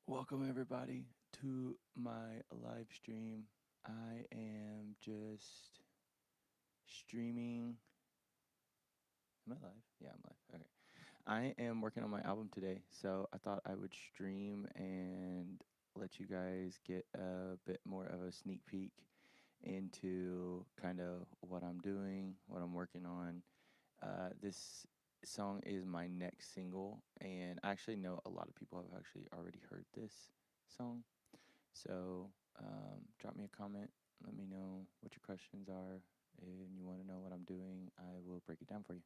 Welcome everybody to my live stream. I am just streaming. Am I live? Yeah, I'm live. Okay. I am working on my album today, so I thought I would stream and let you guys get a bit more of a sneak peek into kind of what I'm doing, what I'm working on. This song is my next single, and I actually know a lot of people have actually already heard this song. So drop me a comment. Let me know what your questions are, and you want to know what I'm doing. I will break it down for you.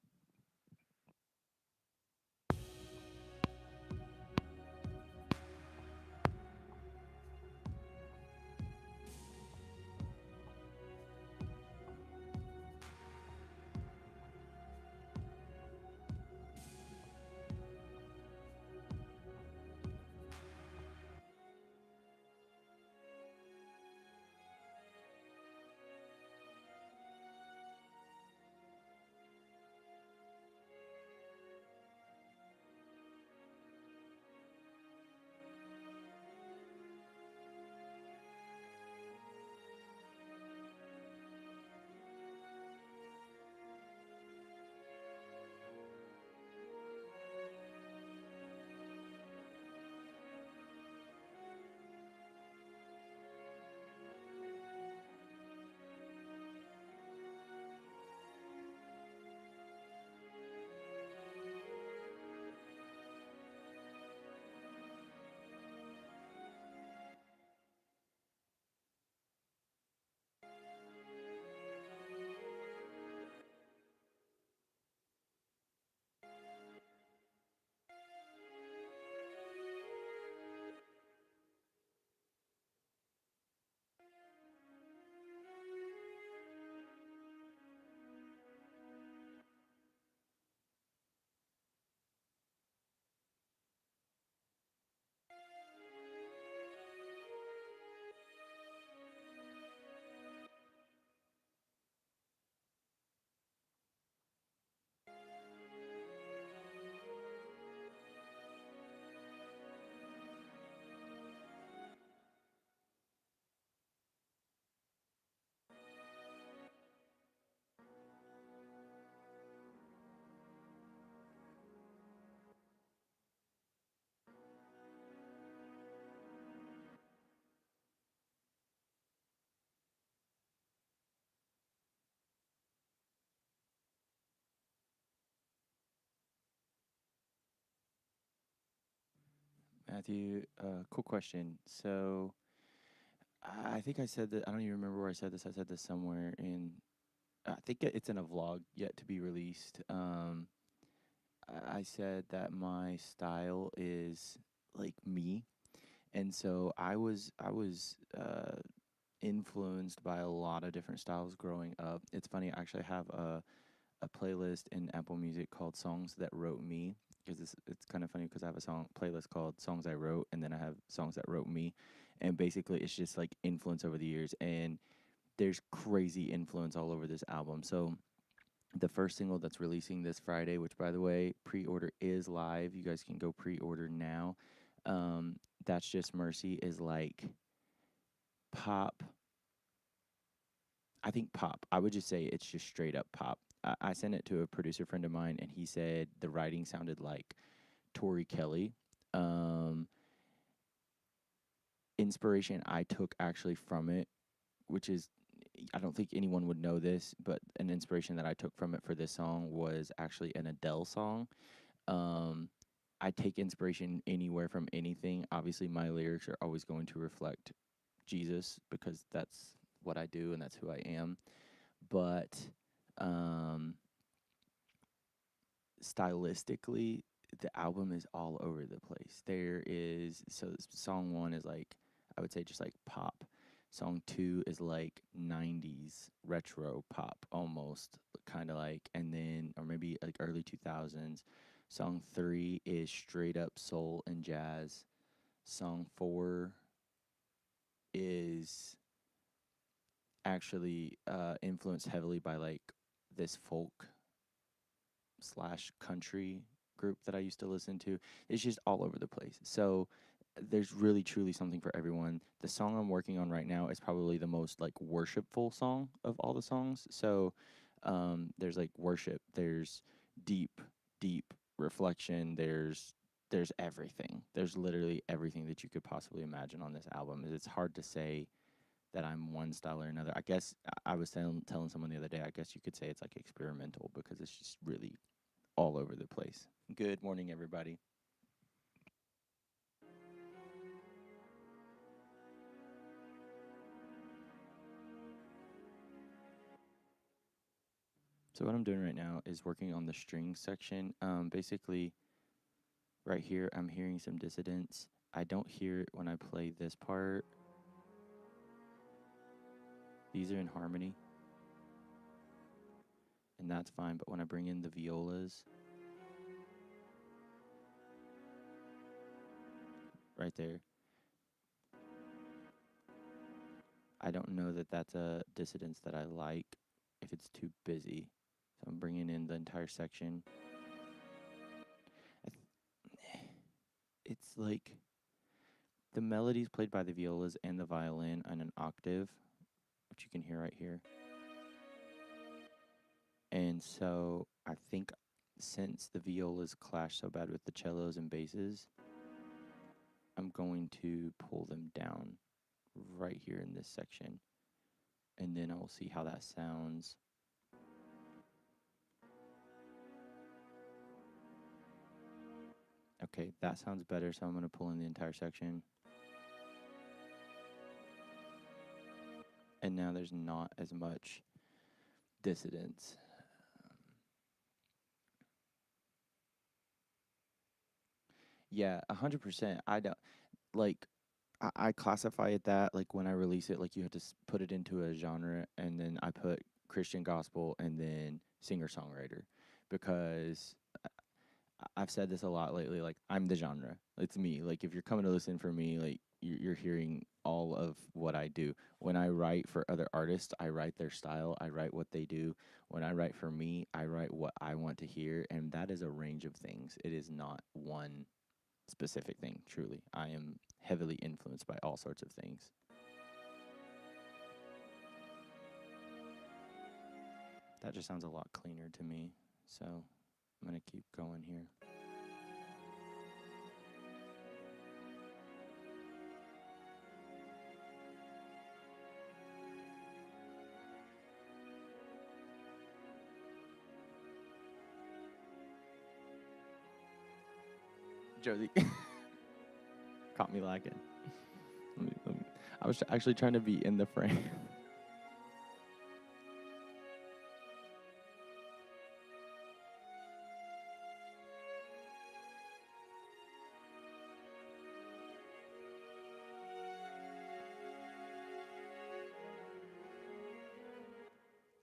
Matthew, cool question. So I think I said that. I don't even remember where I said this. I said this somewhere in. I think it's in a vlog yet to be released. I said that my style is like me, and so I was influenced by a lot of different styles growing up. It's funny, I actually have a playlist in Apple Music called Songs That Wrote Me, because it's kind of funny because I have a song playlist called Songs I Wrote, and then I have Songs That Wrote Me, and basically it's just like influence over the years, and there's crazy influence all over this album. So the first single that's releasing this Friday, which by the way, pre-order is live. You guys can go pre-order now. That's Just Mercy is like pop. I think pop. I would just say it's just straight up pop. I sent it to a producer friend of mine, and he said the writing sounded like Tori Kelly. Um, Inspiration I took actually from it, which is, I don't think anyone would know this, but an inspiration that I took from it for this song was actually an Adele song. Um, I take inspiration anywhere from anything. Obviously, my lyrics are always going to reflect Jesus because that's what I do and that's who I am. But um, stylistically, the album is all over the place. There is, so song one is like, I would say just like pop. Song two is like 90s retro pop almost, kind of like, and then, or maybe like early 2000s. Song three is straight up soul and jazz. Song four is actually influenced heavily by like this folk slash country group that I used to listen to. It's just all over the place. So there's really truly something for everyone. The song I'm working on right now is probably the most like worshipful song of all the songs. So there's like worship, there's deep, deep reflection, there's everything. There's literally everything that you could possibly imagine on this album. It's hard to say that I'm one style or another. I guess I was telling someone the other day, I guess you could say it's like experimental because it's just really all over the place. Good morning, everybody. So what I'm doing right now is working on the string section. Basically, right here, I'm hearing some dissonance. I don't hear it when I play this part. These are in harmony, and that's fine. But when I bring in the violas, right there, I don't know that that's a dissonance that I like if it's too busy. So I'm bringing in the entire section. It's like the melodies played by the violas and the violin on an octave, which you can hear right here. And so I think since the violas clash so bad with the cellos and basses, I'm going to pull them down right here in this section. And then I'll see how that sounds. Okay, that sounds better, so I'm going to pull in the entire section. And now there's not as much dissonance. Yeah, 100%. I don't like. I classify it that like when I release it, like you have to put it into a genre, and then I put Christian gospel and then singer songwriter, because I've said this a lot lately. Like I'm the genre. It's me. Like if you're coming to listen for me, like you're hearing all of what I do. When I write for other artists, I write their style. I write what they do. When I write for me, I write what I want to hear, and that is a range of things. It is not one specific thing, truly. I am heavily influenced by all sorts of things. That just sounds a lot cleaner to me. So I'm going to keep going here. Josie caught me lacking. I was actually trying to be in the frame.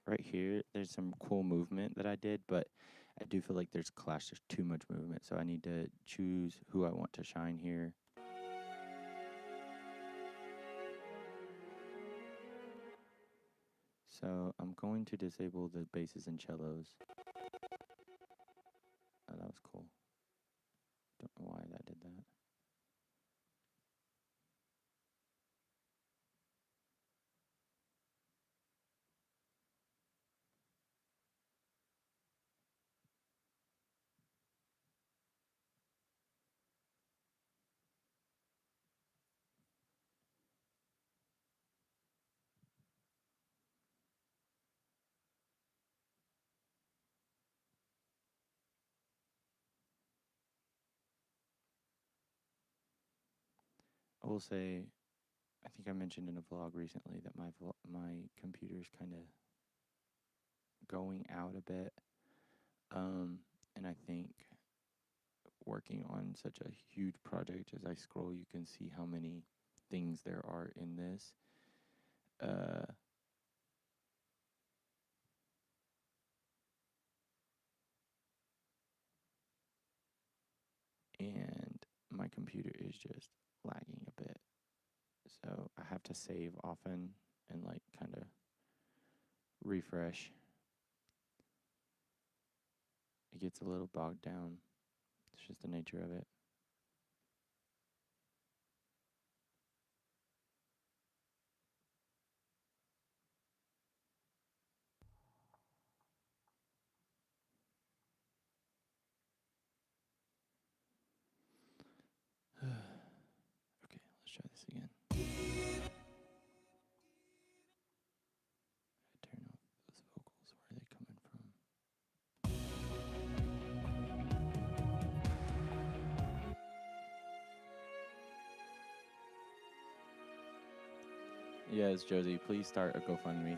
Right here, there's some cool movement that I did, but I do feel like there's clash. There's too much movement, so I need to choose who I want to shine here. So I'm going to disable the basses and cellos. Oh, that was cool. Don't know why that did that. I will say, I think I mentioned in a vlog recently that my computer is kind of going out a bit, and I think working on such a huge project, as I scroll, you can see how many things there are in this. Uh, and my computer is just lagging a bit. So I have to save often and like kind of refresh. It gets a little bogged down. It's just the nature of it. try this again. Turn off those vocals. Where are they coming from? Yes, Josie, please start a GoFundMe.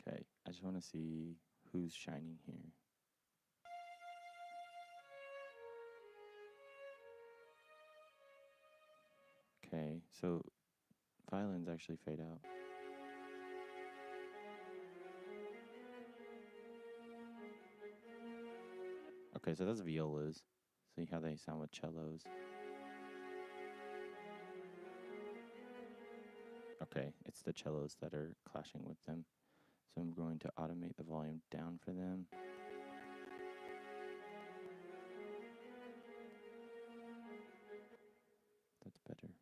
Okay, I just want to see who's shining here. Okay, so violins actually fade out. Okay, so that's violas. See how they sound with cellos. Okay, it's the cellos that are clashing with them. So I'm going to automate the volume down for them. That's better.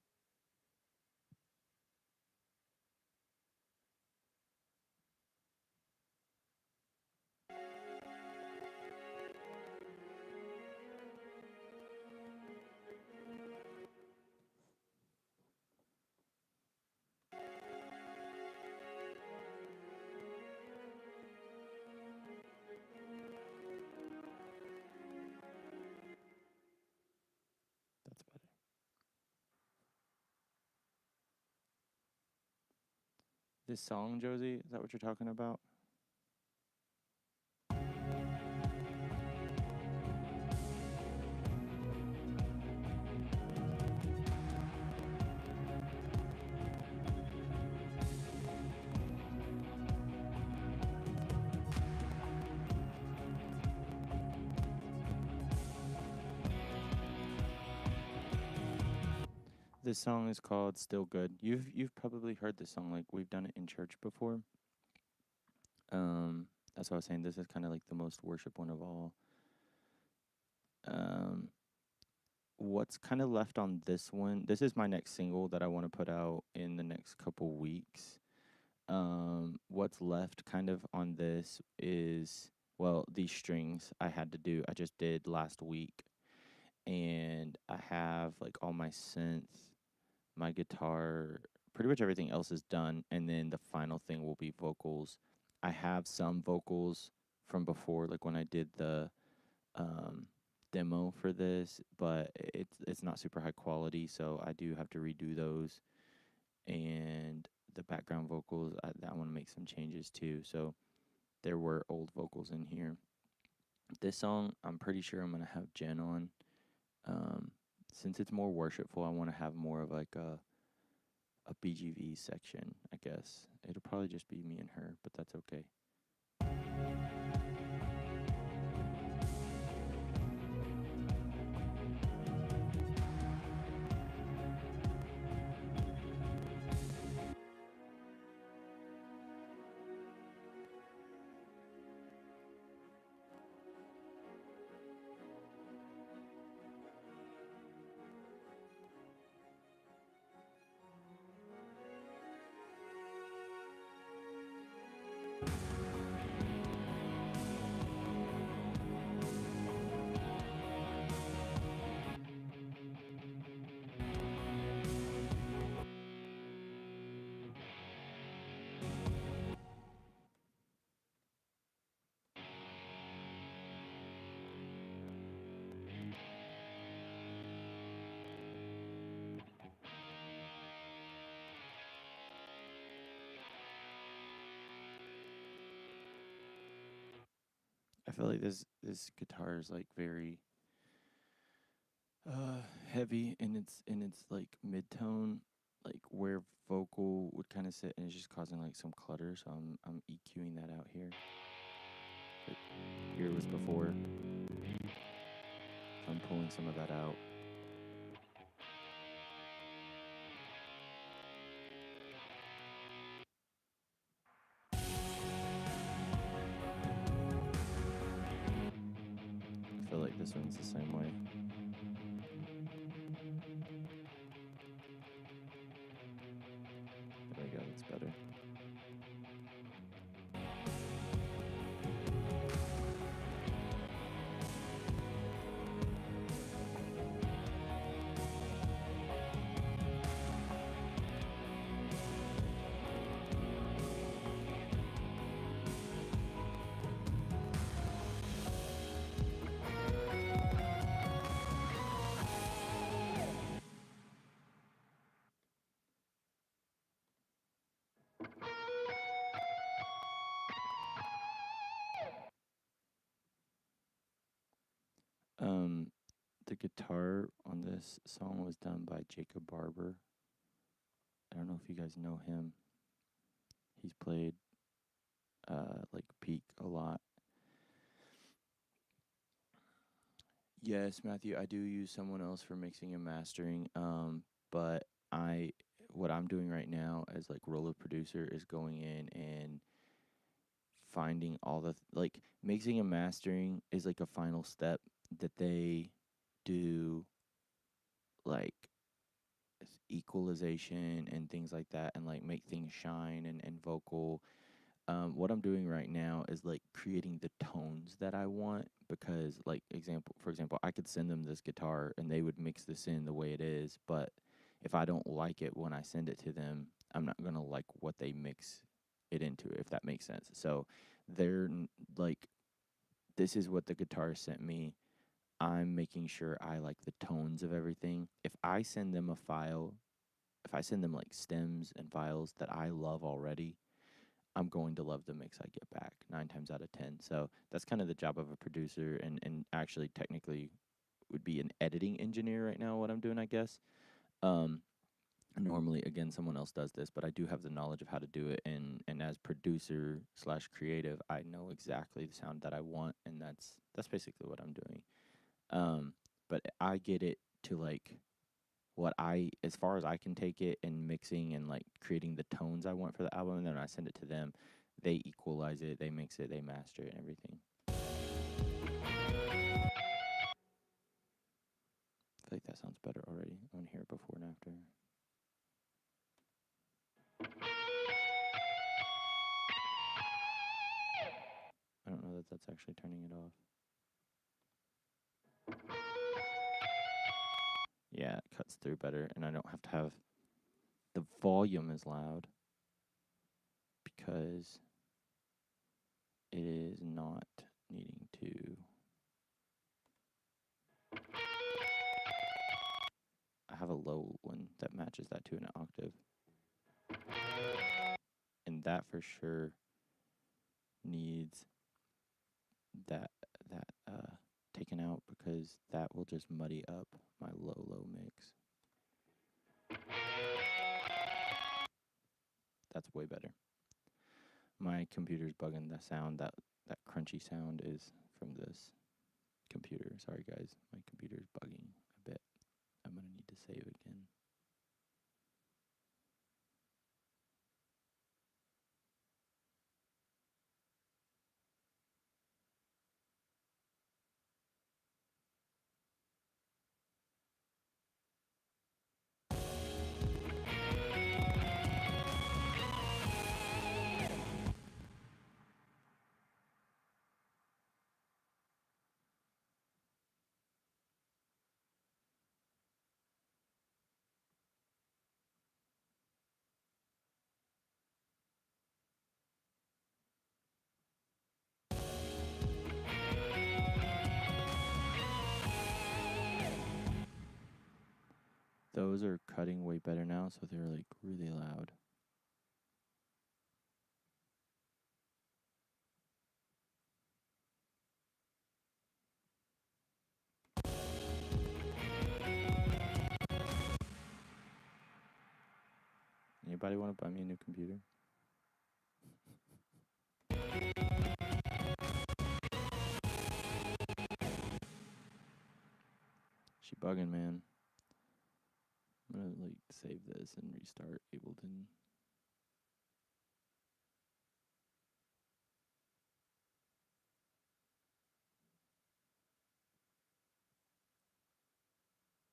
That's better. This song, Josie, is that what you're talking about? This song is called "Still Good." You've probably heard this song. Like we've done it in church before. That's what I was saying. This is kind of like the most worship one of all. What's kind of left on this one? This is my next single that I want to put out in the next couple weeks. What's left kind of on this is, well, these strings I had to do. I just did last week, and I have like all my synth, my guitar, pretty much everything else is done, and then the final thing will be vocals. I have some vocals from before, like when I did the demo for this, but it's not super high quality, so I do have to redo those. And the background vocals, I want to make some changes too. So there were old vocals in here. This song, I'm pretty sure I'm gonna have Jen on. Since it's more worshipful, I want to have more of like a BGV section, I guess. It'll probably just be me and her, but that's okay. I feel like this guitar is like very heavy in its like mid-tone, like where vocal would kind of sit, and it's just causing like some clutter, so I'm EQing that out here. But here it was before. So I'm pulling some of that out. I feel like this one's the same way. There we go, that's better. Um, the guitar on this song was done by Jacob Barber. I don't know if you guys know him. He's played like Peak a lot. Yes, Matthew, I do use someone else for mixing and mastering. But I what I'm doing right now as like role of producer is going in and finding all the like mixing and mastering is like a final step that they do, like equalization and things like that, and like make things shine and vocal. What I'm doing right now is like creating the tones that I want, because like for example, I could send them this guitar and they would mix this in the way it is, but if I don't like it when I send it to them, I'm not gonna like what they mix it into, if that makes sense. So they're like, this is what the guitar sent me. I'm making sure I like the tones of everything. If I send them a file, if I send them like stems and files that I love already, I'm going to love the mix I get back 9 times out of 10. So that's kind of the job of a producer, and actually technically would be an editing engineer right now, what I'm doing, I guess. Um, Normally, again, someone else does this, but I do have the knowledge of how to do it. And as producer slash creative, I know exactly the sound that I want, and that's basically what I'm doing. Um, but I get it to like what I, as far as I can take it, and mixing and like creating the tones I want for the album, and then I send it to them. They equalize it, they mix it, they master it, and everything. I feel like that sounds better already. I want to hear it before and after. I don't know that that's actually turning it off. Yeah, it cuts through better, and I don't have to have the volume is loud because it is not needing to. I have a low one that matches that to an octave, and that for sure needs that that taken out, because that will just muddy up my low mix. That's way better. My computer's bugging. The sound, that crunchy sound, is from this computer. Sorry guys, my computer's bugging a bit. I'm gonna need to save again. Those are cutting way better now, so they're like really loud. Anybody want to buy me a new computer? She bugging, man. I'm gonna like save this and restart Ableton.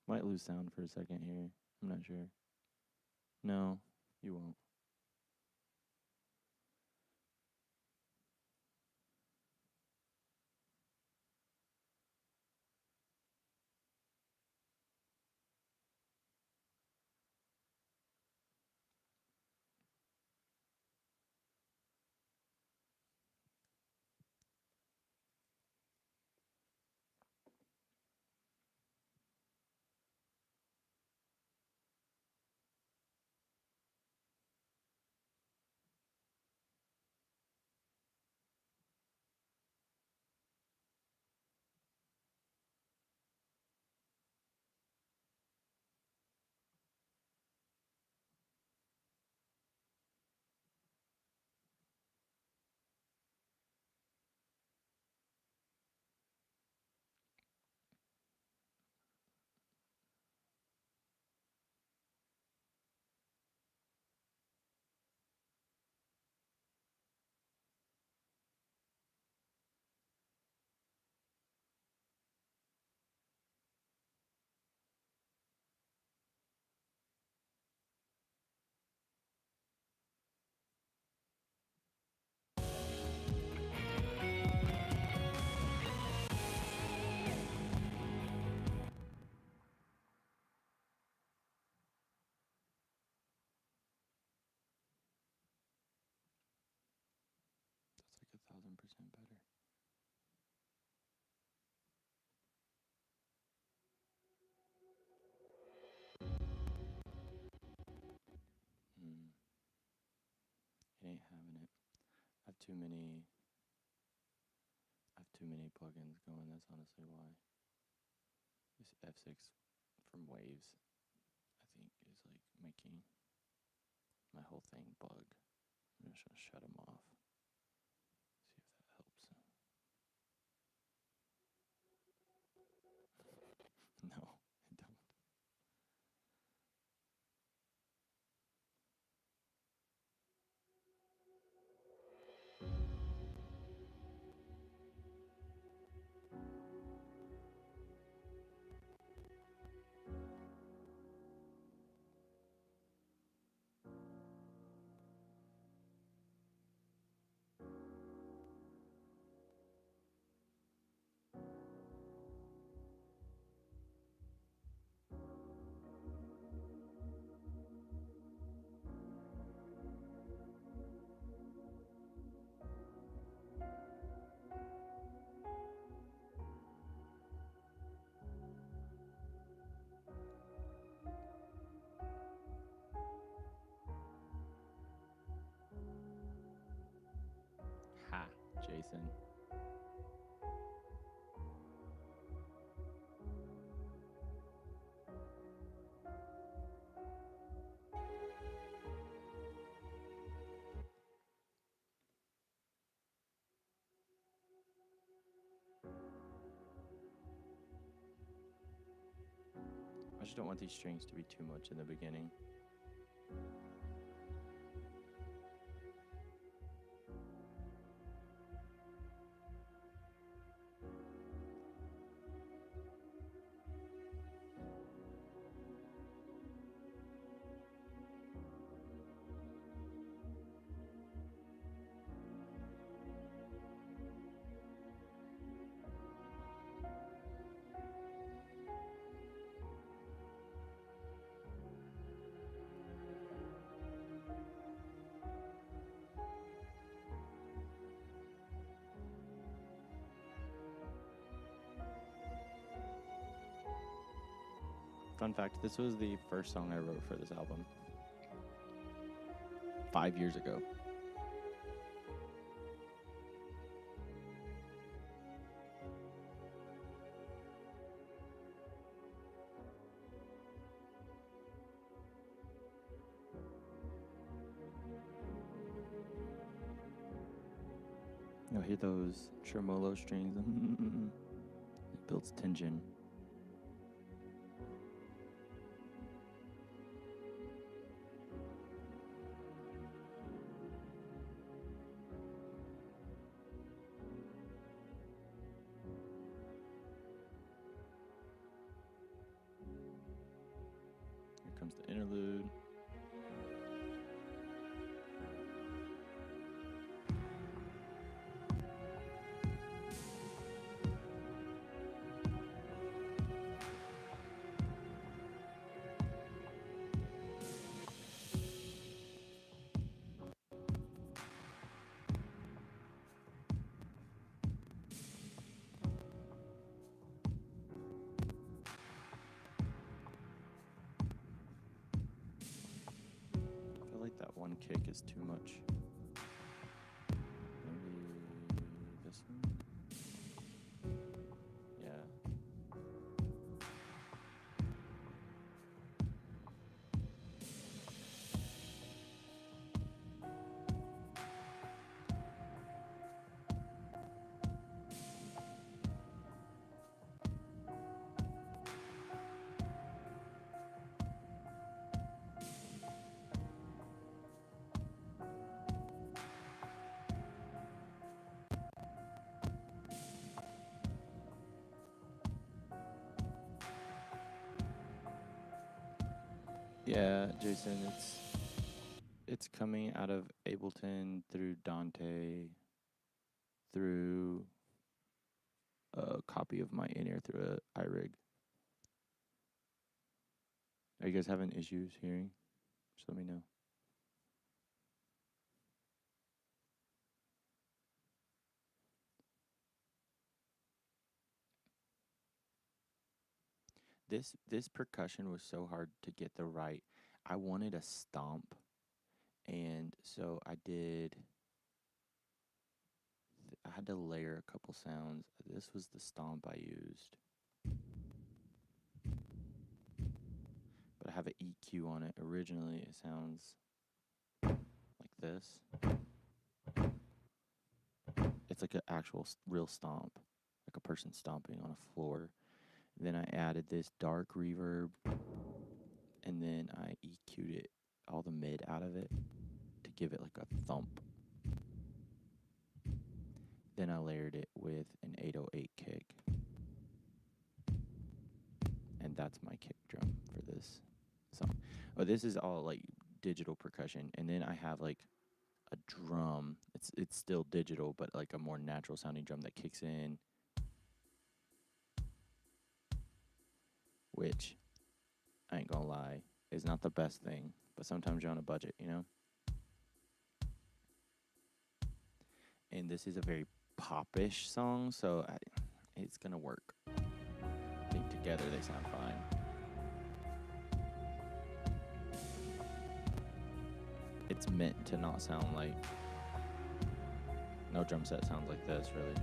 Might lose sound for a second here. I'm not sure. No, you won't. too many. I have too many plugins going. That's honestly why. This F6 from Waves, I think, is like making my whole thing bug. I'm just gonna shut them off. See if that helps. No, it don't. Ha, Jason. I just don't want these strings to be too much in the beginning. Fun fact, this was the first song I wrote for this album 5 years ago. You'll hear those tremolo strings. It builds tension. Here comes the interlude. I feel like that one kick is too much. Maybe this one? Yeah. Yeah, Jason, it's coming out of Ableton through Dante through a copy of my in-ear through a iRig. Are you guys having issues hearing? Just let me know. This percussion was so hard to get the right. I wanted a stomp, and so I did I had to layer a couple sounds. This was the stomp I used. But I have an EQ on it. Originally, it sounds like this. It's like an actual real stomp, like a person stomping on a floor. Then I added this dark reverb, and then I EQ'd it, all the mid out of it, to give it like a thump. Then I layered it with an 808 kick. And that's my kick drum for this song. Oh, this is all like digital percussion. And then I have like a drum. It's still digital, but like a more natural sounding drum that kicks in, which I ain't gonna lie, is not the best thing. But sometimes you're on a budget, you know? And this is a very popish song, so it's gonna work. I think together they sound fine. It's meant to not sound like, no drum set sounds like this, really.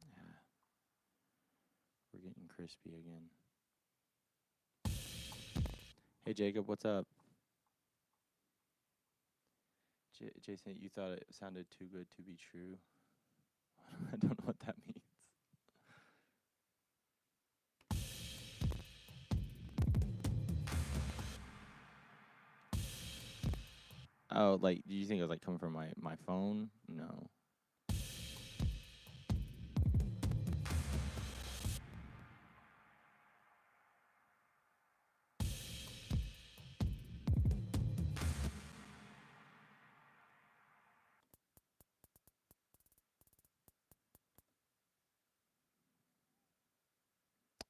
Yeah, we're getting crispy again. Hey Jacob, what's up? Jason, you thought it sounded too good to be true. I don't know what that means. Oh, like, do you think it was like coming from my phone? No.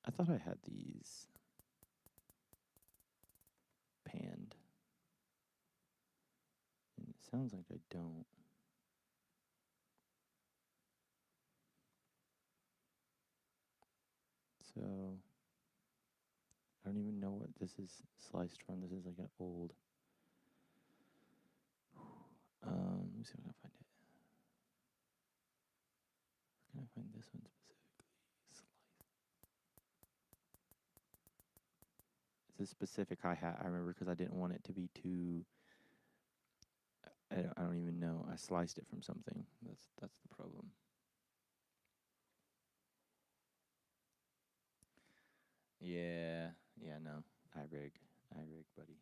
I thought I had these panned. And it sounds like I don't. So, I don't even know what this is sliced from. This is like an old. Let me see if I can find it. Where can I find this one specifically? It's a specific hi-hat, I remember, because I didn't want it to be too. I don't even know. I sliced it from something. That's the problem. Yeah, no. iRig, buddy.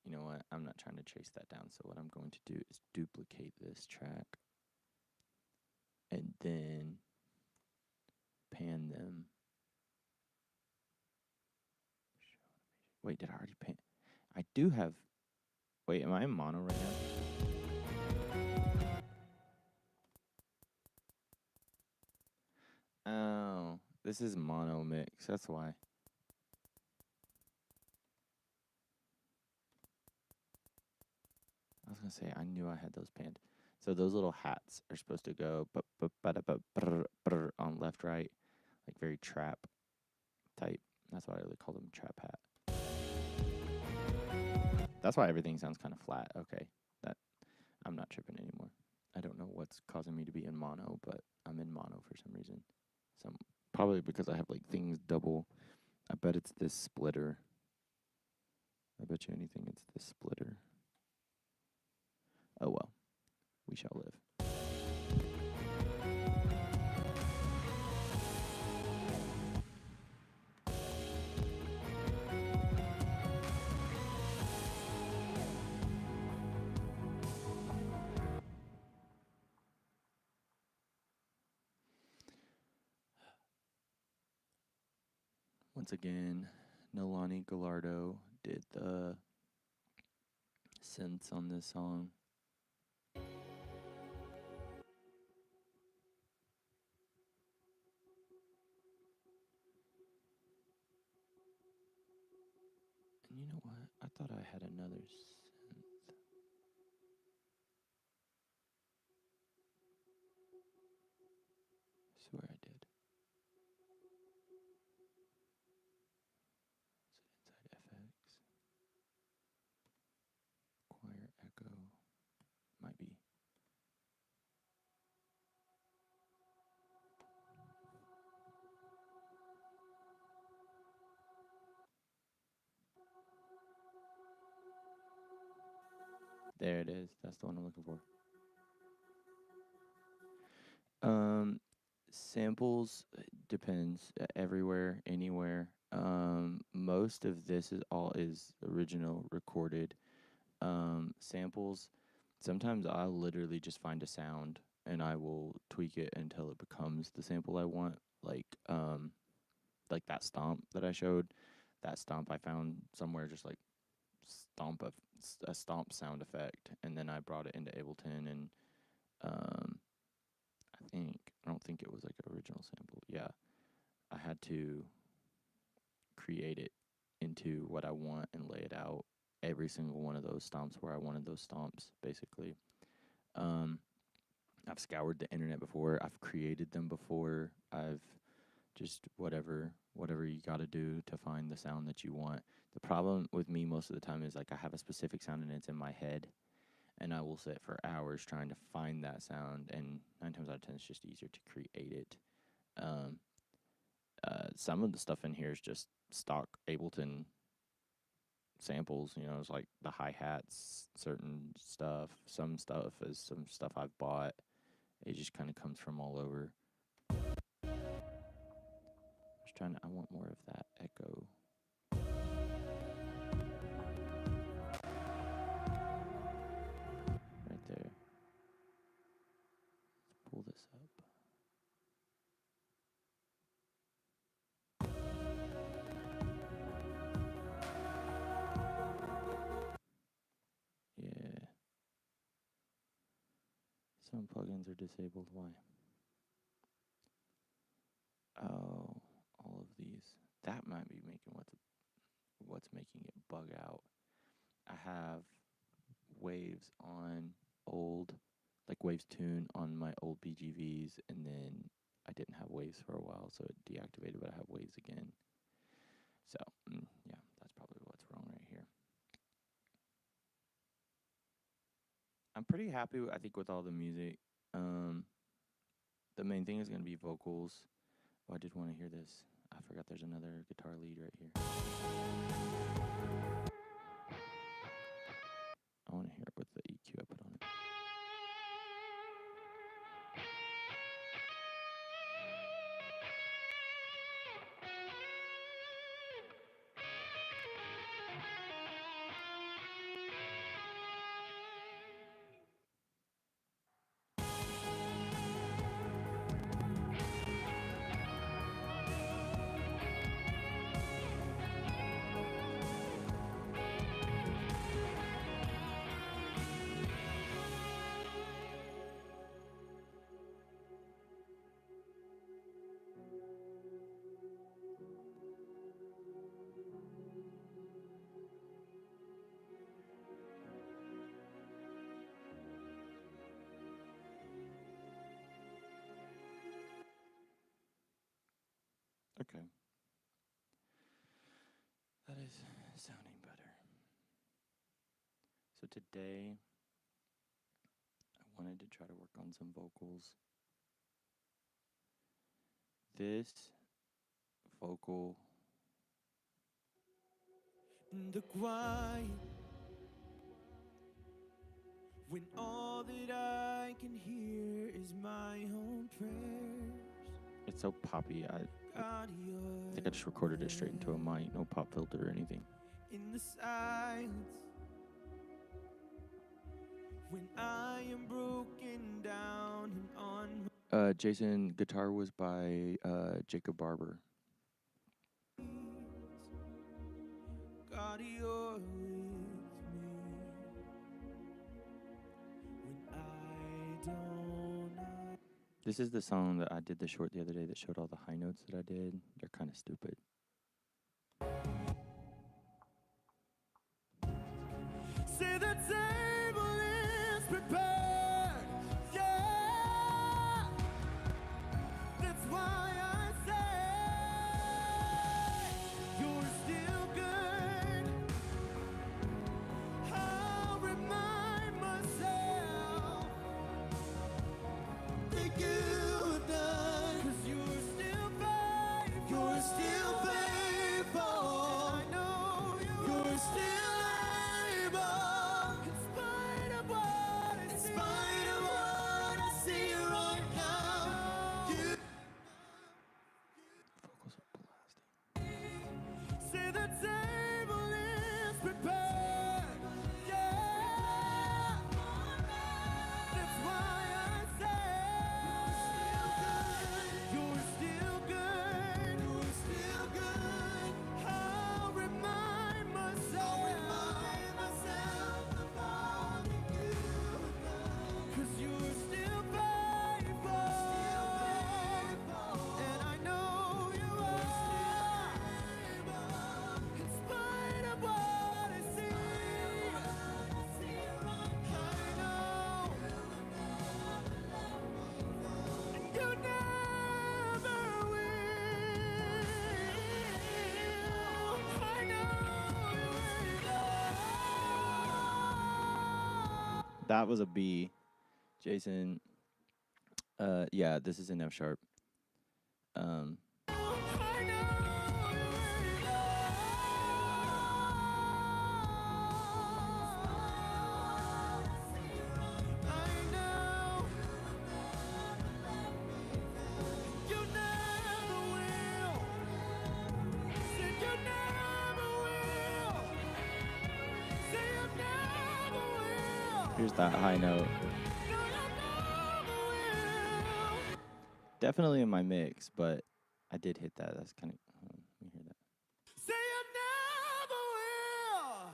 You know what? I'm not trying to chase that down. So what I'm going to do is duplicate this track and then pan them. Wait, did I already pan? I do have. Wait, am I in mono right now? Oh, this is mono mix. That's why. I was gonna say I knew I had those panned. So those little hats are supposed to go on left right, like very trap type. That's why they call them trap hat. That's why everything sounds kind of flat. Okay, that I'm not tripping anymore. I don't know what's causing me to be in mono, but I'm in mono for some reason. Probably because I have like things double. I bet it's this splitter. I bet you anything it's this splitter. Oh well, we shall live. Once again, Nolani Gallardo did the synths on this song. And you know what? I thought I had another synth. There it is. That's the one I'm looking for. Um, samples depends everywhere, anywhere. Most of this is all is original recorded. Samples. Sometimes I'll literally just find a sound and I will tweak it until it becomes the sample I want. Like that stomp that I showed. That stomp I found somewhere just like a stomp sound effect, and then I brought it into Ableton and um I don't think it was like an original sample. Yeah, I had to create it into what I want and lay it out every single one of those stomps where I wanted those stomps, basically. Um, I've scoured the internet before. I've created them before. I've just whatever you got to do to find the sound that you want. The problem with me most of the time is like I have a specific sound and it's in my head, and I will sit for hours trying to find that sound. And 9 times out of 10, it's just easier to create it. Um, some of the stuff in here is just stock Ableton samples. You know, it's like the hi hats, certain stuff. Some stuff is some stuff I've bought. It just kind of comes from all over. I want more of that echo. Right there. Let's pull this up. Yeah. Some plugins are disabled. Why? Oh, all of these. That might be making what's making it bug out. I have waves on old, like waves tune on my old BGVs, and then I didn't have waves for a while, so it deactivated, but I have waves again. So, yeah, that's probably what's wrong right here. I'm pretty happy, I think, with all the music. The main thing is going to be vocals. Oh, I did want to hear this. I forgot there's another guitar lead right here. I want to hear it with the EQ I put on it. Okay. That is sounding better. So today, I wanted to try to work on some vocals. This vocal. In the quiet, when all that I can hear is my own prayers. It's so poppy. I think I just recorded it straight into a mic, no pop filter or anything. In the silence, when I am broken down and on Jason, guitar was by Jacob Barber. God, you're with me when I don't know. This is the song that I did the short the other day that showed all the high notes that I did. They're kind of stupid. Say the table is prepared, yeah. That's why I say you're still good. I'll remind myself that you've done, 'cause you're still faithful. You're still faithful. That was a B. Jason, yeah, this is an F sharp. Um, here's that high note. Definitely in my mix, but I did hit that. That's kind of. Let me hear that. Say you never will.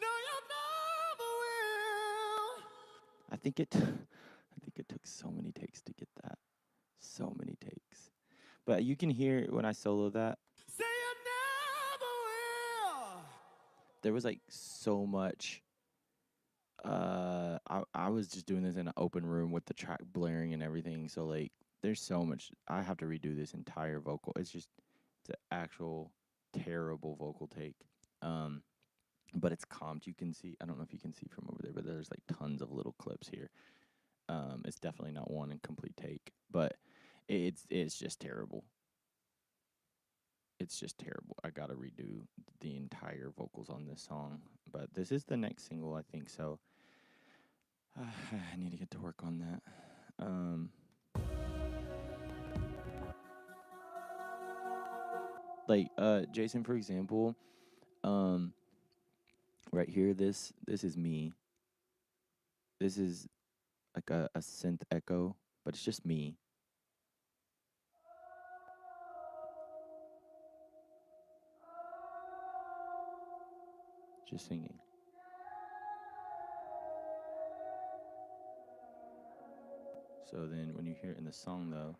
No, you never will. I think it. I think it took so many takes to get that. So many takes. But you can hear when I solo that. Say you never will. There was like so much. I was just doing this in an open room with the track blaring and everything. So like, there's so much. I have to redo this entire vocal. It's an actual terrible vocal take. Um, but it's comped. You can see. I don't know if you can see from over there, but there's like tons of little clips here. It's definitely not one in complete take, but it's just terrible. It's just terrible. I gotta redo the entire vocals on this song. But this is the next single, I think. So I need to get to work on that. Like Jason, for example, right here, this is me. This is like a synth echo, but it's just me. Just singing. So then when you hear it in the song, though,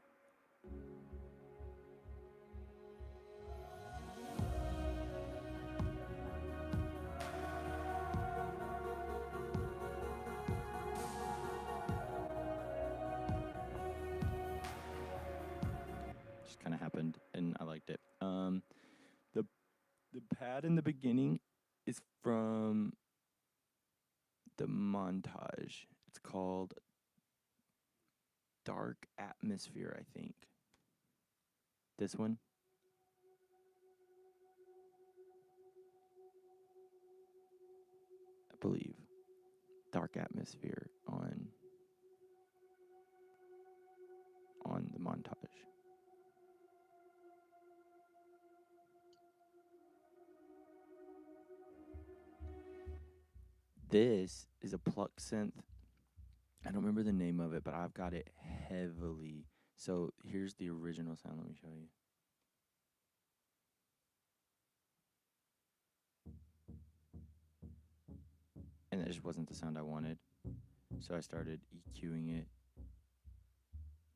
just kind of happened, and I liked it. The pad in the beginning is from the montage. It's called Dark Atmosphere, I think. This one. I believe. Dark Atmosphere on the montage. This is a pluck synth. I don't remember the name of it, but I've got it heavily. So here's the original sound. Let me show you. And that just wasn't the sound I wanted. So I started EQing it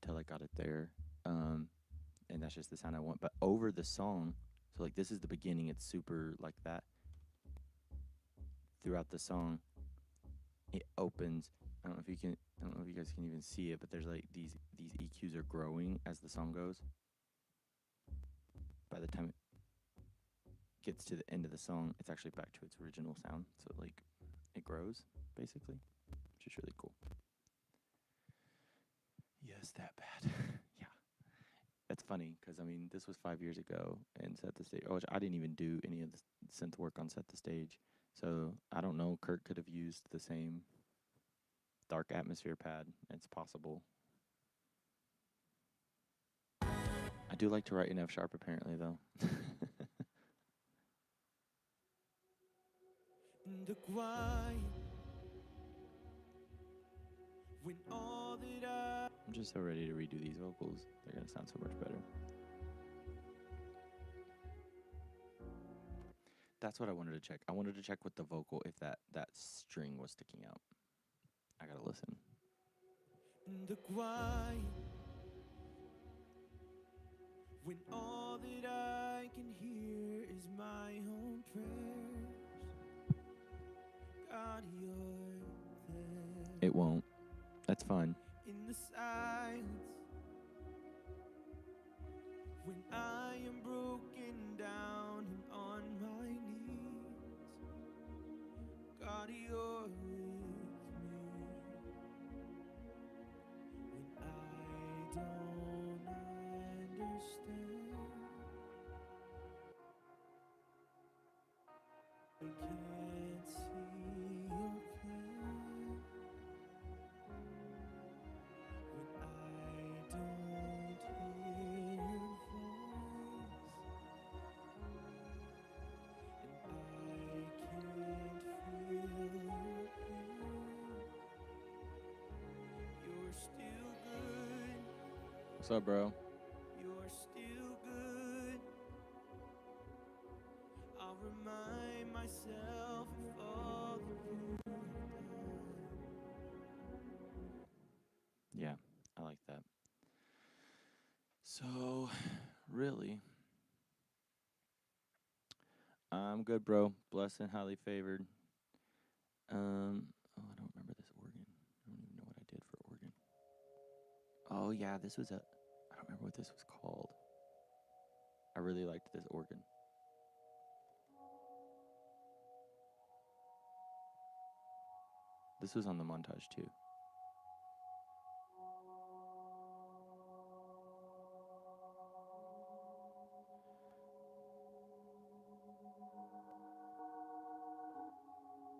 till I got it there. And that's just the sound I want. But over the song, so like this is the beginning, it's super like that. Throughout the song, it opens. I don't know if you guys can even see it, but there's like these EQs are growing as the song goes. By the time it gets to the end of the song, it's actually back to its original sound. So like it grows basically, which is really cool. Yes, that bad. Yeah. That's funny because I mean this was 5 years ago and Set the Stage. Oh, I didn't even do any of the synth work on Set the Stage, so I don't know. Kurt could have used the same Dark Atmosphere pad. It's possible. I do like to write in F sharp apparently though. The quiet, when all that I'm just so ready to redo these vocals. They're gonna sound so much better. That's what I wanted to check. I wanted to check with the vocal if that string was sticking out. I gotta listen. the quiet, when all that I can hear is my own prayers. God, you're there. It won't. That's fine. In the silence, when I am broken down and on my knees, God, you're with can't see your plan. When I don't hear your voice, and I can't feel your hand, you're still good, What's up, bro? you're still good. I'll remind myself of all that you have done. Yeah, I like that. So, really, I'm good, bro. Blessed and highly favored. Oh, I don't remember this organ. I don't even know what I did for organ. Oh yeah, this was a. I don't remember what this was called. I really liked this organ. This was on the montage too.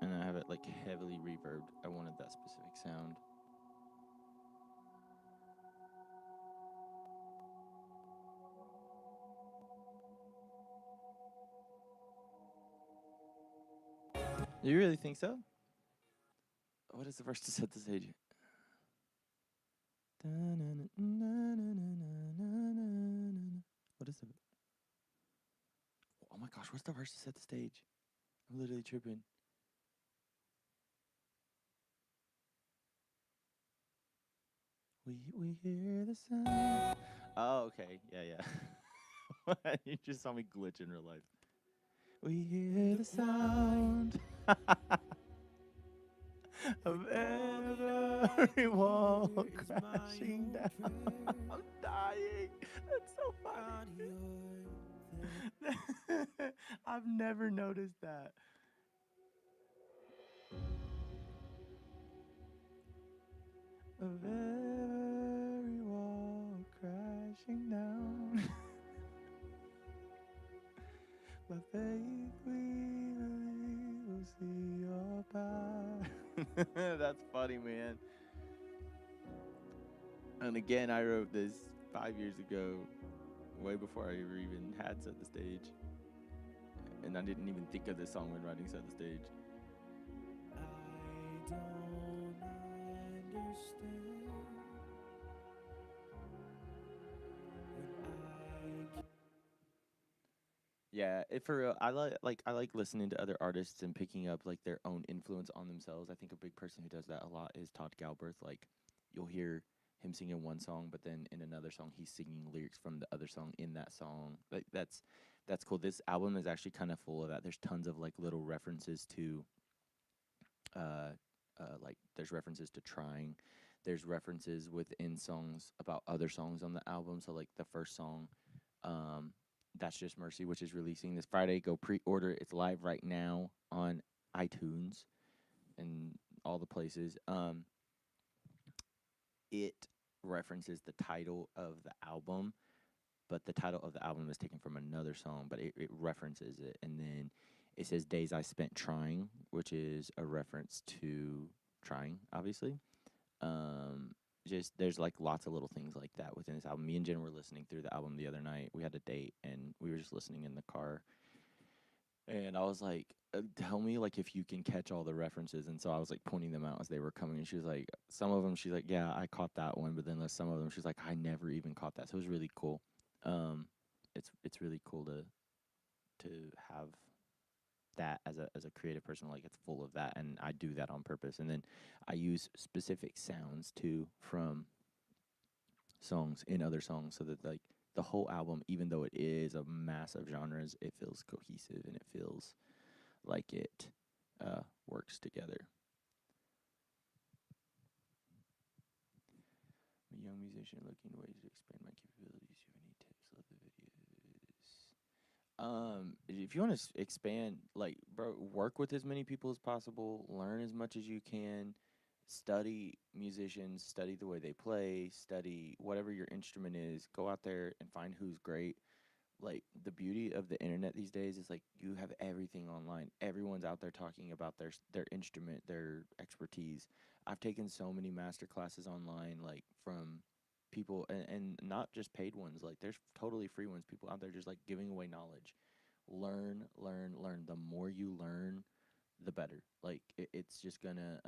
And I have it like heavily reverbed. I wanted that specific sound. You really think so? What is the verse to set the stage? What is the? Oh my gosh, what's the verse to set the stage? I'm literally tripping. We hear the sound. Oh, okay. Yeah, yeah. You just saw me glitch in real life. We hear the sound of every wall crashing down. I'm dying. That's so funny. I've never noticed that. Of every wall crashing down. By faith we believe we'll see your power. That's funny, man. And again, I wrote this 5 years ago, way before I ever even had set the stage. And I didn't even think of this song when writing set the stage. I don't understand when I Yeah, for real, I like listening to other artists and picking up like their own influence on themselves. I think a big person who does that a lot is Todd Galbraith. Like, you'll hear him singing one song, but then in another song he's singing lyrics from the other song in that song. Like that's cool. This album is actually kind of full of that. There's tons of like little references to uh like there's references to trying. There's references within songs about other songs on the album. So like the first song, um, That's Just Mercy, which is releasing this Friday. Go pre-order. It's live right now on iTunes and all the places. It references the title of the album, but the title of the album is taken from another song, but it references it. And then it says Days I Spent Trying, which is a reference to trying, obviously. Um, just there's like lots of little things like that within this album. Me and Jen were listening through the album the other night. We had a date and we were just listening in the car. And I was like, tell me like if you can catch all the references. And so I was like pointing them out as they were coming. And she was like, some of them, she's like, yeah, I caught that one. But then there's some of them, she's like, I never even caught that. So it was really cool. Um, it's really cool to have that as a creative person. Like it's full of that, and I do that on purpose. And then I use specific sounds too from songs in other songs, so that like the whole album, even though it is a massive genres, it feels cohesive and it feels like it works together. I'm a young musician looking ways to expand my capabilities. Do you have any tips? Love the videos. If you want to expand, like, bro, work with as many people as possible, learn as much as you can, study musicians, study the way they play, study whatever your instrument is, go out there and find who's great, like the beauty of the internet these days is like you have everything online. Everyone's out there talking about their instrument, their expertise. I've taken so many master classes online, like from people, and not just paid ones. Like there's totally free ones. People out there just like giving away knowledge. Learn, learn, learn. The more you learn, the better. Like it's just gonna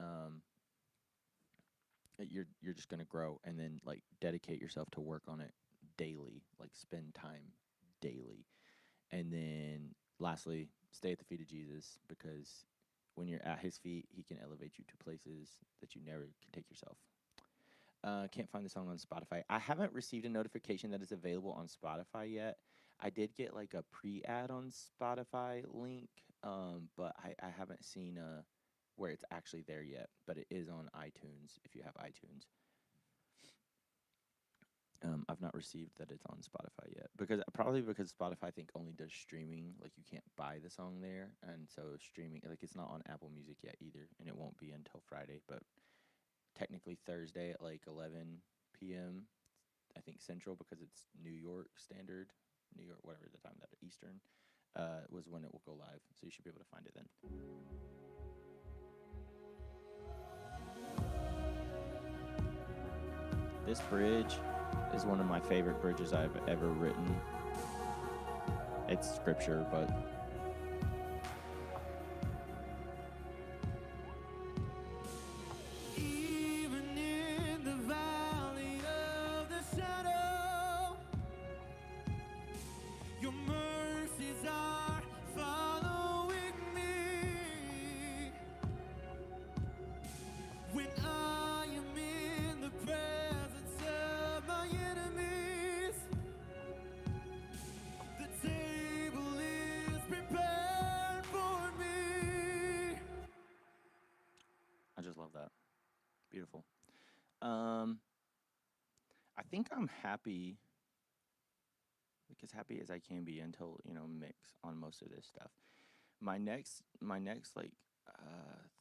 you're just gonna grow, and then like dedicate yourself to work on it daily. Like spend time daily. And then lastly, stay at the feet of Jesus, because when you're at his feet, he can elevate you to places that you never can take yourself. Can't find the song on Spotify. I haven't received a notification that it's available on Spotify yet. I did get like a pre-ad on Spotify link, but I haven't seen where it's actually there yet. But it is on iTunes if you have iTunes. I've not received that it's on Spotify yet, because probably because Spotify I think only does streaming. Like you can't buy the song there, and so streaming like it's not on Apple Music yet either, and it won't be until Friday. But technically Thursday at like 11 p.m. I think Central, because it's New York Standard, New York whatever the time that Eastern, was when it will go live. So you should be able to find it then. This bridge is one of my favorite bridges I've ever written. It's scripture, but Even in the valley of the shadow, your mercies are following me. When I am in the presence of my enemies, the table is prepared for me. I just love that. Beautiful. Um, I think I'm happy, like as happy as I can be until mix on most of this stuff. My next like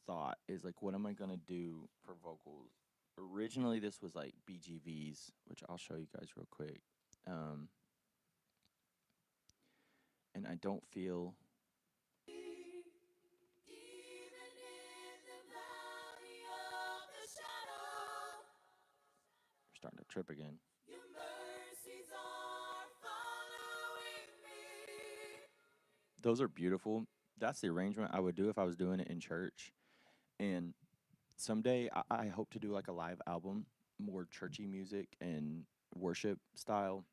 thought is like, what am I gonna do for vocals? Originally, this was like BGVs, which I'll show you guys real quick. Um, and I don't feel we're starting to trip again. Those are beautiful. That's the arrangement I would do if I was doing it in church. And someday I hope to do like a live album, more churchy music and worship style.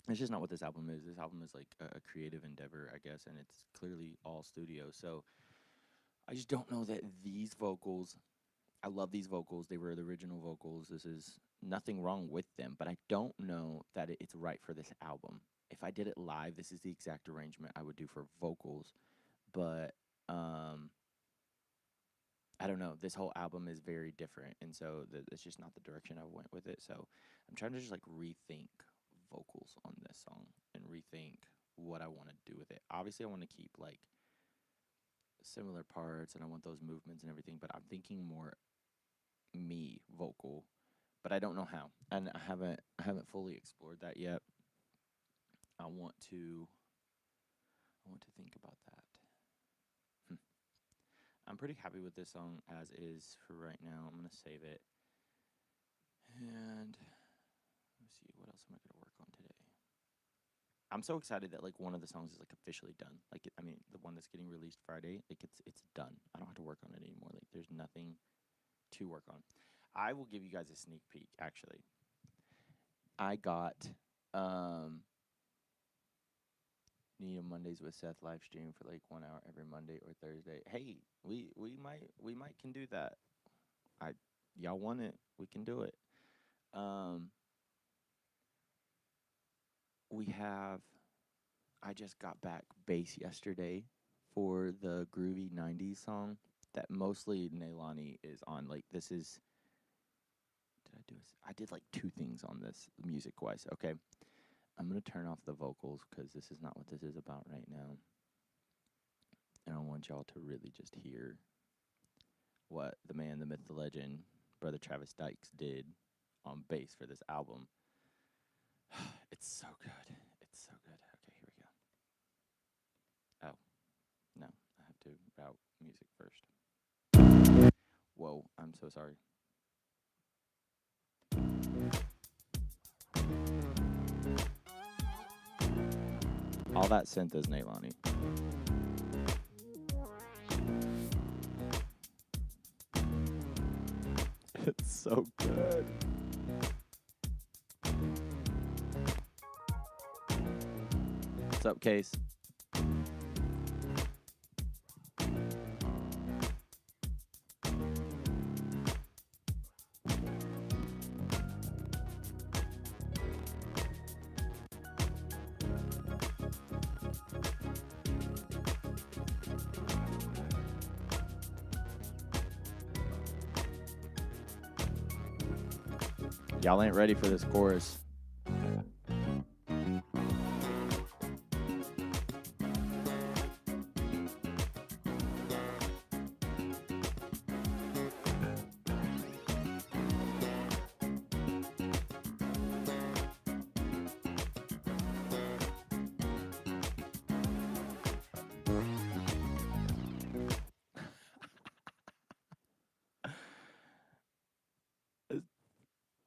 It's just not what this album is. This album is like a creative endeavor, I guess, and it's clearly all studio. So I just don't know that these vocals, I love these vocals. They were the original vocals. This is nothing wrong with them, but I don't know that it's right for this album. If I did it live, this is the exact arrangement I would do for vocals. But um, I don't know. This whole album is very different, and so it's just not the direction I went with it. So I'm trying to just like rethink vocals on this song and rethink what I want to do with it. Obviously, I want to keep like similar parts, and I want those movements and everything. But I'm thinking more me vocal, but I don't know how, and I haven't fully explored that yet. I want to I want to think about that. Hmm. I'm pretty happy with this song as is for right now. I'm gonna save it. And let's see, what else am I gonna work on today? I'm so excited that like one of the songs is like officially done. Like I mean, the one that's getting released Friday, like it's done. I don't have to work on it anymore. Like there's nothing to work on. I will give you guys a sneak peek. Actually, I got um Need Mondays with Seth live stream for like 1 hour every Monday or Thursday. Hey, we might can do that. I Y'all want it? We can do it. Um, we have I just got back bass yesterday for the groovy 90s song that mostly Neilani is on. Like this is I did like two things on this music wise. Okay. I'm going to turn off the vocals cuz this is not what this is about right now. And I want y'all to really just hear what the man, the myth, the legend, brother Travis Dykes did on bass for this album. It's so good. It's so good. Okay, Oh, no. I have to route music first. Whoa, I'm so sorry. All that synth is Nailani. It's so good. What's up, Case? Y'all ain't ready for this chorus.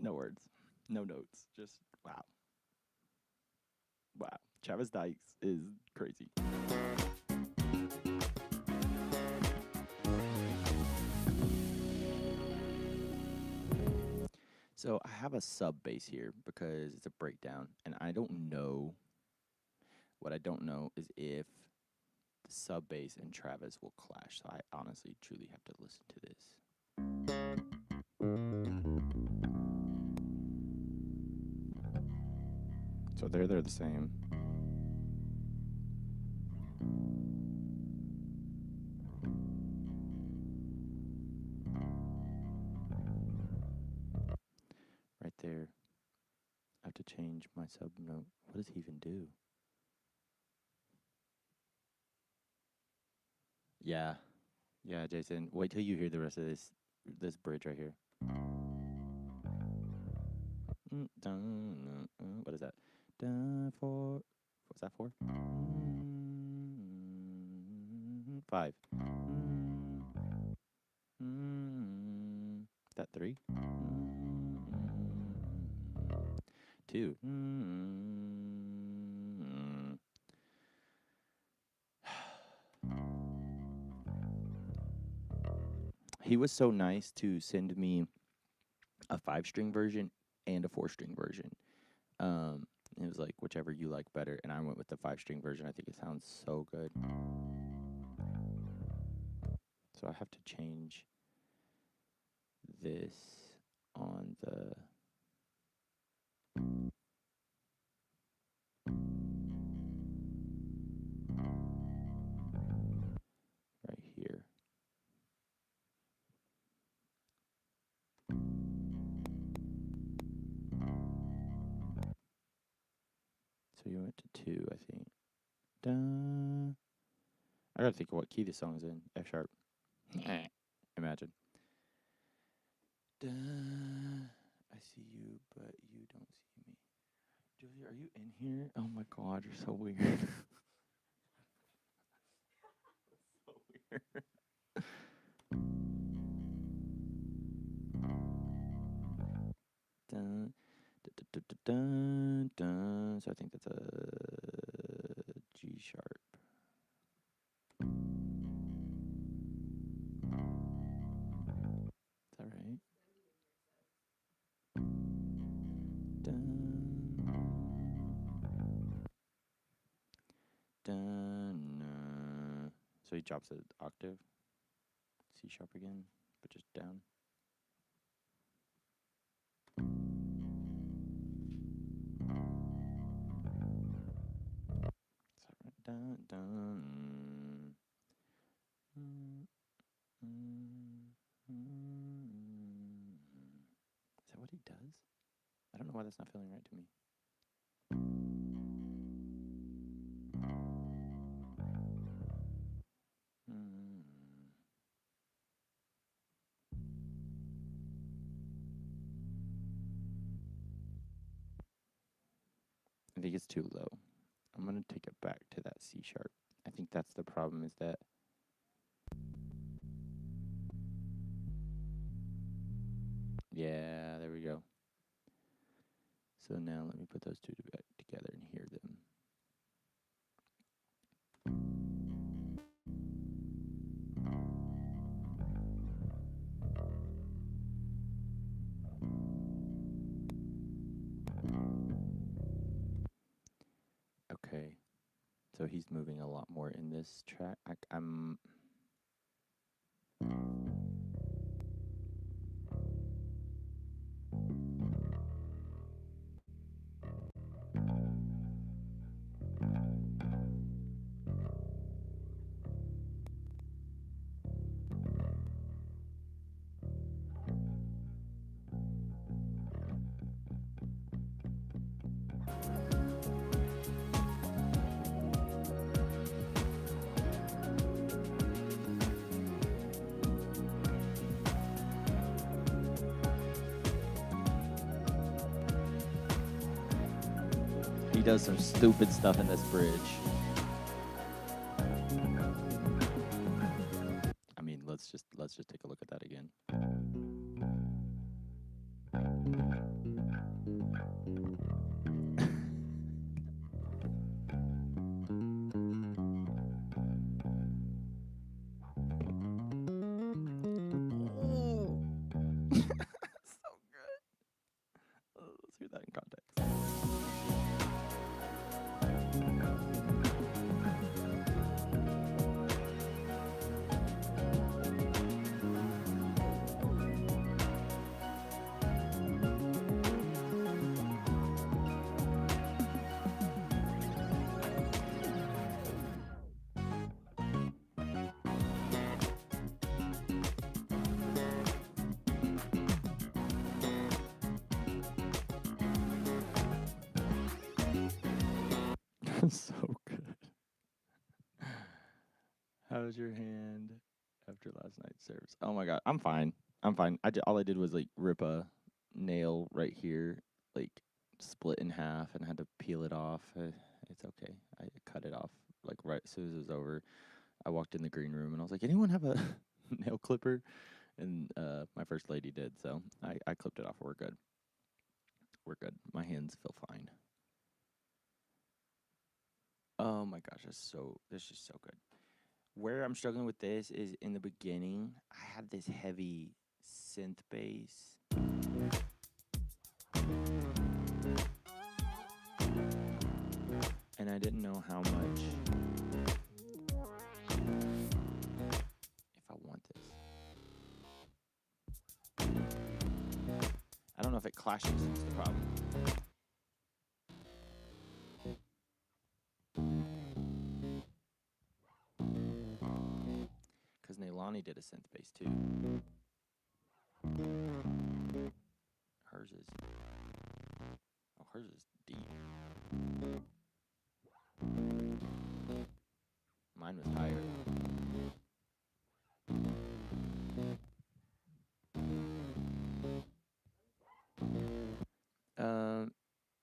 No words, no notes. Just wow, wow. Travis Dykes is crazy. So I have a sub bass here because it's a breakdown, and I don't know. What I don't know is if the sub bass and Travis will clash. So I honestly, truly have to listen to this. So they're the same. Right there. I have to change my sub note. What does he even do? Yeah. Yeah, Jason. Wait till you hear the rest of this bridge right here. What is that? Four. What's that for? Five. That three? Two. He was so nice to send me a 5-string version and a 4-string version. Um, it was like whichever you like better, and I went with the 5-string version. I think it sounds so good. So I have to change this on the right here. So you went to 2, I think. Da. I gotta think of what key this song's in. F sharp. Imagine. Da. I see you, but you don't see me. Julie, are you in here? Oh my god, you're so weird. So weird. Dun, dun, dun, dun, dun, dun. So I think that's a G sharp. Is that right? Dun, dun, so he drops an octave, C sharp again, but just down. Dun, dun. Is that what he does? I don't know why that's not feeling right to me. Mm. I think it's too low. I'm gonna take it back to that C sharp. I think that's the problem, is that yeah, there we go. So now let me put those two together and hear them. Okay. So he's moving a lot more in this track. I'm he does some stupid stuff in this bridge. I mean, let's just take a look at that again. So good. Let's hear that in context. So good. How's your hand after last night's service? Oh my god, I'm fine. I'm fine. All I did was like rip a nail right here, like split in half, and had to peel it off. It's okay. I cut it off like right as soon as it was over. I walked in the green room and I was like, "Anyone have a nail clipper?" And my first lady did, so I clipped it off. We're good. We're good. My hands feel fine. Oh my gosh, this is so good. Where I'm struggling with this is in the beginning, I had this heavy synth bass. And I didn't know how much. If I want this. I don't know if it clashes, is the problem. Because Neilani did a synth bass too. Hers is. Oh, hers is deep. Mine was higher.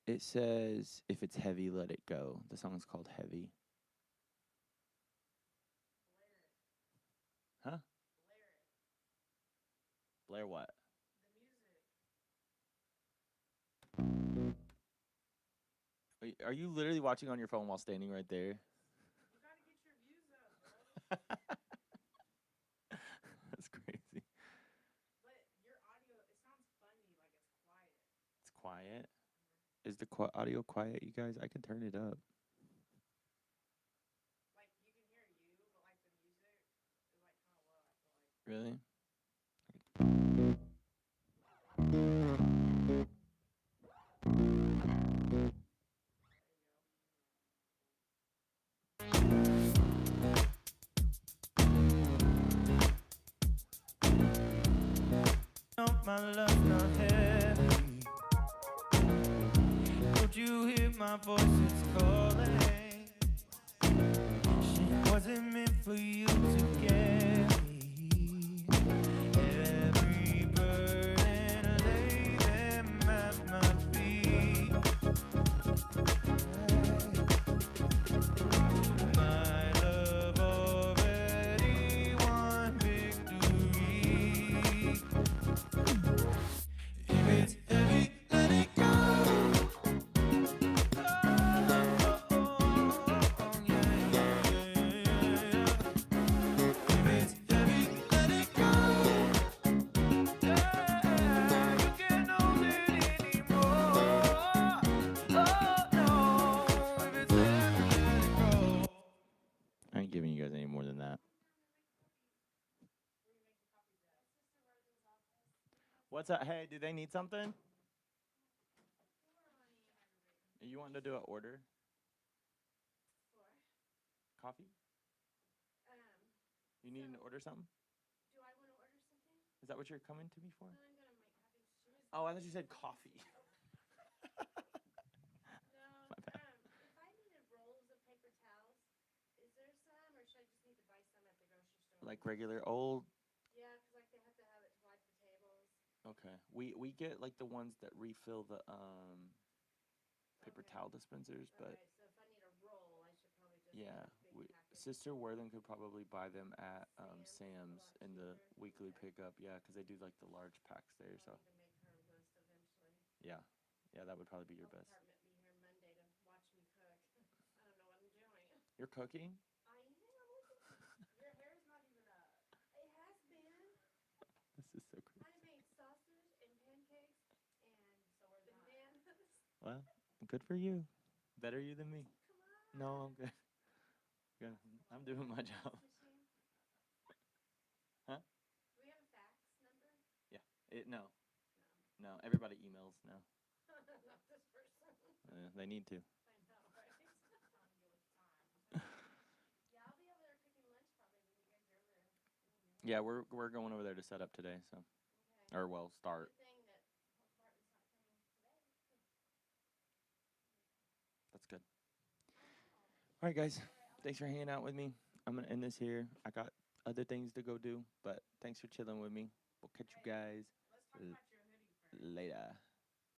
It says, if it's heavy, let it go. The song's called Heavy. Huh? Blair what? Are you literally watching on your phone while standing right there? You gotta get your views up, bro. That's crazy. But your audio, it sounds funny, like it's quiet. It's quiet. Is the audio quiet, you guys? I can turn it up. Like you can hear you, but like the music is like kind of low. I feel like. Really? No, my love's not heavy. Don't you hear my voice? It's calling. She wasn't meant for you to carry. Every burden, lay them at my feet. My love. giving you guys any more than that. What's up? Hey, do they need something? You wanting to do an order? Coffee? You needing to order something? Is that what you're coming to me for? Oh, I thought you said coffee. My bad. Like regular old. Okay. We get like the ones that refill the paper towel dispensers, but yeah, Sister Worthen could probably buy them at Sam's in the weekly pickup. Yeah, because they do like the large packs there. So yeah, yeah, that would probably be your best. You're cooking? This is so crazy. Well, good for you. Better you than me. No, I'm good. Good. I'm doing my job. Huh? Yeah. No. No. Everybody emails now. They need to. Yeah, we're going over there to set up today, so or well, start. That's good. All right, guys. Thanks for hanging out with me. I'm gonna end this here. I got other things to go do, but thanks for chilling with me. We'll catch you guys later.